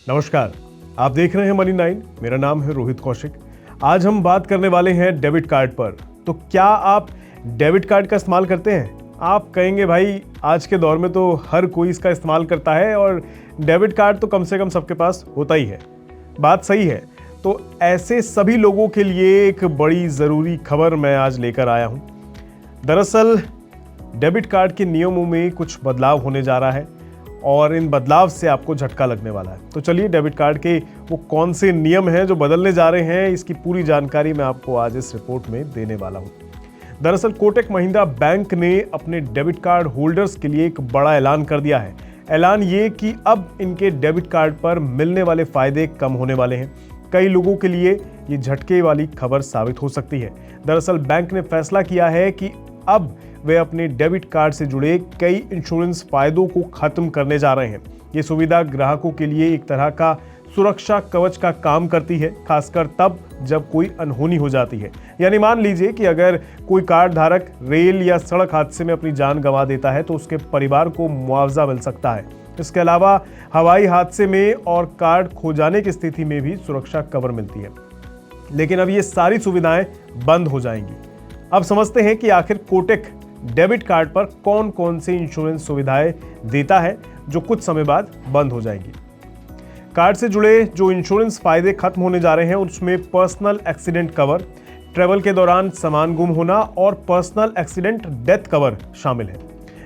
नमस्कार, आप देख रहे हैं मनी 9। मेरा नाम है रोहित कौशिक। आज हम बात करने वाले हैं डेबिट कार्ड पर। तो क्या आप डेबिट कार्ड का इस्तेमाल करते हैं? आप कहेंगे भाई आज के दौर में तो हर कोई इसका इस्तेमाल करता है और डेबिट कार्ड तो कम से कम सबके पास होता ही है। बात सही है। तो ऐसे सभी लोगों के लिए एक बड़ी ज़रूरी खबर मैं आज लेकर आया हूँ। दरअसल डेबिट कार्ड के नियमों में कुछ बदलाव होने जा रहा है और इन बदलाव से आपको झटका लगने वाला है। तो चलिए डेबिट कार्ड के वो कौन से नियम हैं जो बदलने जा रहे हैं, इसकी पूरी जानकारी मैं आपको आज इस रिपोर्ट में देने वाला हूँ। दरअसल कोटक महिंद्रा बैंक ने अपने डेबिट कार्ड होल्डर्स के लिए एक बड़ा ऐलान कर दिया है। ऐलान ये कि अब इनके डेबिट कार्ड पर मिलने वाले फायदे कम होने वाले हैं। कई लोगों के लिए ये झटके वाली खबर साबित हो सकती है। दरअसल बैंक ने फैसला किया है कि अब वे अपने डेबिट कार्ड से जुड़े कई इंश्योरेंस फायदों को खत्म करने जा रहे हैं। ये सुविधा ग्राहकों के लिए एक तरह का सुरक्षा कवच का काम करती है, खासकर तब जब कोई अनहोनी हो जाती है। यानी मान लीजिए कि अगर कोई कार्ड धारक रेल या सड़क हादसे में अपनी जान गंवा देता है तो उसके परिवार को मुआवजा मिल सकता है। इसके अलावा हवाई हादसे में और कार्ड खो जाने की स्थिति में भी सुरक्षा कवर मिलती है। लेकिन अब ये सारी सुविधाएं बंद हो जाएंगी। अब समझते हैं कि आखिर कोटक डेबिट कार्ड पर कौन कौन से इंश्योरेंस सुविधाएं देता है जो कुछ समय बाद बंद हो जाएंगी। कार्ड से जुड़े जो इंश्योरेंस फायदे खत्म होने जा रहे हैं उसमें पर्सनल एक्सीडेंट कवर, ट्रैवल के दौरान सामान गुम होना और पर्सनल एक्सीडेंट डेथ कवर शामिल है।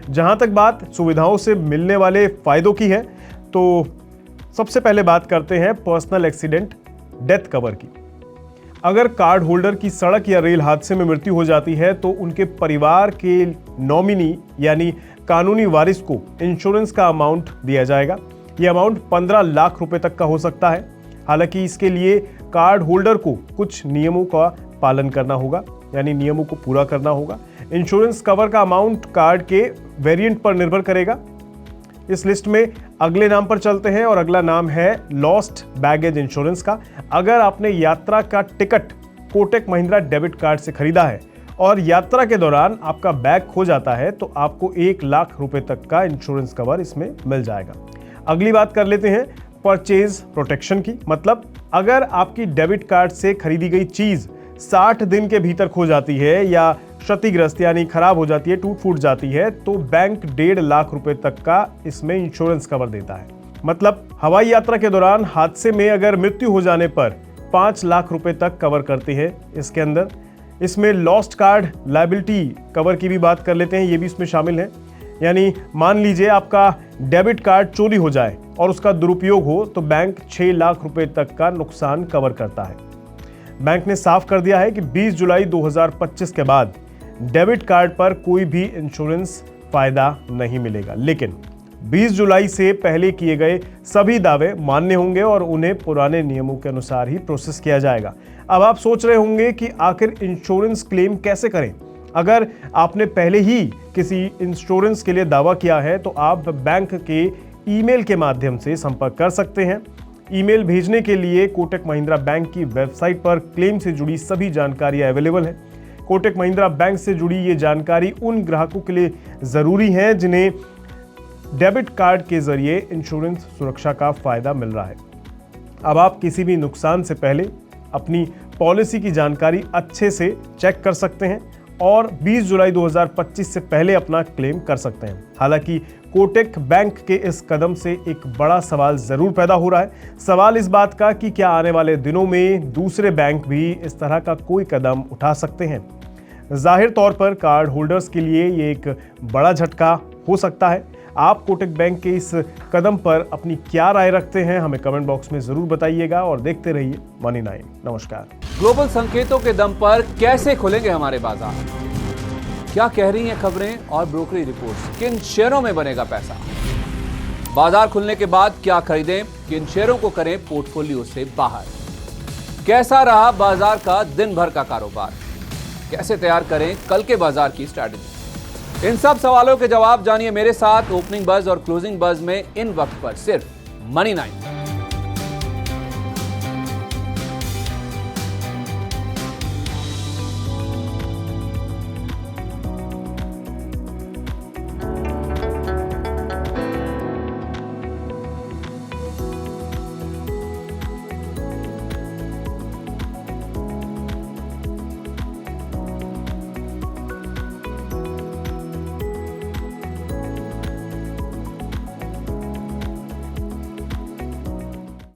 जहां तक बात सुविधाओं से मिलने वाले फायदों की है तो सबसे पहले बात करते हैं पर्सनल एक्सीडेंट डेथ कवर की। अगर कार्ड होल्डर की सड़क या रेल हादसे में मृत्यु हो जाती है तो उनके परिवार के नॉमिनी यानी कानूनी वारिस को इंश्योरेंस का अमाउंट दिया जाएगा। यह अमाउंट 15 लाख रुपए तक का हो सकता है। हालांकि इसके लिए कार्ड होल्डर को कुछ नियमों का पालन करना होगा, यानी नियमों को पूरा करना होगा। इंश्योरेंस कवर का अमाउंट कार्ड के वेरिएंट पर निर्भर करेगा। इस लिस्ट में अगले नाम पर चलते हैं और अगला नाम है लॉस्ट बैगेज इंश्योरेंस का। अगर आपने यात्रा का ticket Kotak Mahindra debit card से खरीदा है और यात्रा के दौरान आपका बैग खो जाता है तो आपको 1 लाख रुपए तक का इंश्योरेंस कवर इसमें मिल जाएगा। अगली बात कर लेते हैं परचेज प्रोटेक्शन की। मतलब अगर आपकी डेबिट कार्ड से खरीदी गई चीज 60 दिन के भीतर खो जाती है या क्षतिग्रस्त यानी खराब हो जाती है, टूट फूट जाती है, तो बैंक 1.5 लाख रुपए तक का इसमें इंश्योरेंस कवर देता है। मतलब हवाई यात्रा के दौरान हादसे में अगर मृत्यु हो जाने पर 5 लाख रुपए तक कवर करती है इसके अंदर। इसमें लॉस्ट कार्ड लायबिलिटी कवर की भी बात कर लेते हैं, ये भी इसमें शामिल है। यानी मान लीजिए आपका डेबिट कार्ड चोरी हो जाए और उसका दुरुपयोग हो तो बैंक 6 लाख रुपए तक का नुकसान कवर करता है। बैंक ने साफ कर दिया है कि 20 जुलाई 2025 के बाद डेबिट कार्ड पर कोई भी इंश्योरेंस फायदा नहीं मिलेगा, लेकिन 20 जुलाई से पहले किए गए सभी दावे मान्य होंगे और उन्हें पुराने नियमों के अनुसार ही प्रोसेस किया जाएगा। अब आप सोच रहे होंगे कि आखिर इंश्योरेंस क्लेम कैसे करें। अगर आपने पहले ही किसी इंश्योरेंस के लिए दावा किया है तो आप बैंक के ईमेल के माध्यम से संपर्क कर सकते हैं। ईमेल भेजने के लिए कोटक महिंद्रा बैंक की वेबसाइट पर क्लेम से जुड़ी सभी जानकारी अवेलेबल है। कोटक महिंद्रा बैंक से जुड़ी ये जानकारी उन ग्राहकों के लिए जरूरी है जिन्हें डेबिट कार्ड के जरिए इंश्योरेंस सुरक्षा का फायदा मिल रहा है। अब आप किसी भी नुकसान से पहले अपनी पॉलिसी की जानकारी अच्छे से चेक कर सकते हैं और 20 जुलाई 2025 से पहले अपना क्लेम कर सकते हैं। हालांकि कोटक बैंक के इस कदम से एक बड़ा सवाल जरूर पैदा हो रहा है। सवाल इस बात का कि क्या आने वाले दिनों में दूसरे बैंक भी इस तरह का कोई कदम उठा सकते हैं। जाहिर तौर पर कार्ड होल्डर्स के लिए ये एक बड़ा झटका हो सकता है। आप कोटक बैंक के इस कदम पर अपनी क्या राय रखते हैं हमें कमेंट बॉक्स में जरूर बताइएगा और देखते रहिए मनी 9। नमस्कार। ग्लोबल संकेतों के दम पर कैसे खुलेंगे हमारे बाजार, क्या कह रही हैं खबरें और ब्रोकरी रिपोर्ट्स, किन शेयरों में बनेगा पैसा, बाजार खुलने के बाद क्या खरीदें, किन शेयरों को करें पोर्टफोलियो से बाहर, कैसा रहा बाजार का दिन भर का कारोबार, कैसे तैयार करें कल के बाजार की स्ट्रैटेजी। इन सब सवालों के जवाब जानिए मेरे साथ ओपनिंग बज और क्लोजिंग बज में इन वक्त पर सिर्फ मनी 9।